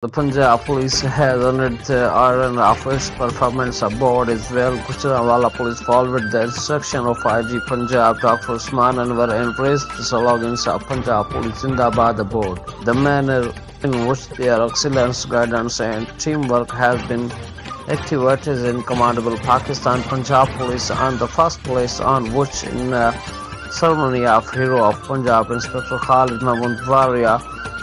The Punjab Police has honored the iron of its performance aboard as well. Gujranwala Police followed the instruction of IG Punjab Dr. Usman Anwar and raised the slogans of Punjab Police Zindabad aboard. The manner in which their excellence, guidance and teamwork has been activated in commendable. Pakistan Punjab Police on the first place, on which in a ceremony of Hero of Punjab Inspector Khalid Mahmood Waria,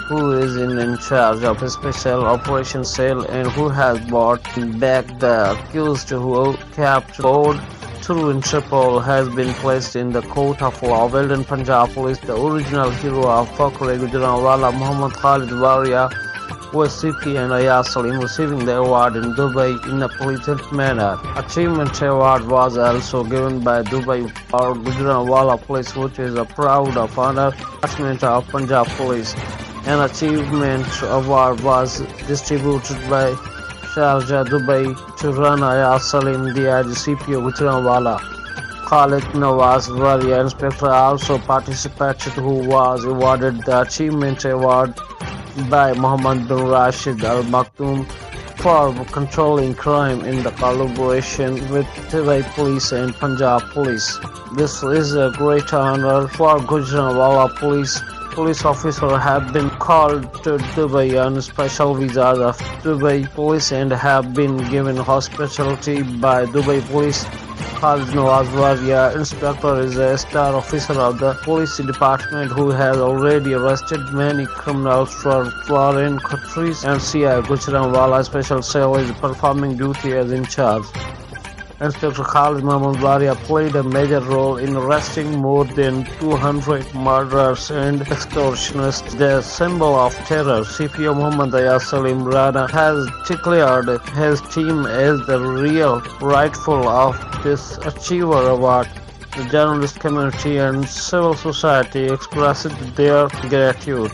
who is in charge of a special operations cell and who has brought back the accused who kept board through Interpol, has been placed in the court of law. Well done Punjab Police. The original hero of Fakre Gujranwala, Muhammad Khalid Waria, was CP and Ayaz Salim, receiving the award in Dubai in a pleasant manner. Achievement award was also given by Dubai for Gujranwala Police, which is a proud of honor attachment of Punjab Police. An achievement award was distributed by Sharjah, Dubai to Rana Ayaz Salim, the IGCP of Gujranwala. Khalid Nawaz Waria, inspector, also participated, who was awarded the achievement award by Muhammad bin Rashid Al Maktoum for controlling crime in the collaboration with Dubai Police and Punjab Police. This is a great honor for Gujranwala Police. Police officers have been called to Dubai on special visas of Dubai Police and have been given hospitality by Dubai Police. Khalid Nawaz Waria, inspector, is a star officer of the police department who has already arrested many criminals from foreign countries, and CI Gujranwala Special Cell is performing duty as in charge. Inspector Khalid Mahmood Waria played a major role in arresting more than 200 murderers and extortionists. The symbol of terror, CPO Muhammad Ayaz Salim Rana, has declared his team as the real rightful of this Achiever Award. The journalist community and civil society expressed their gratitude.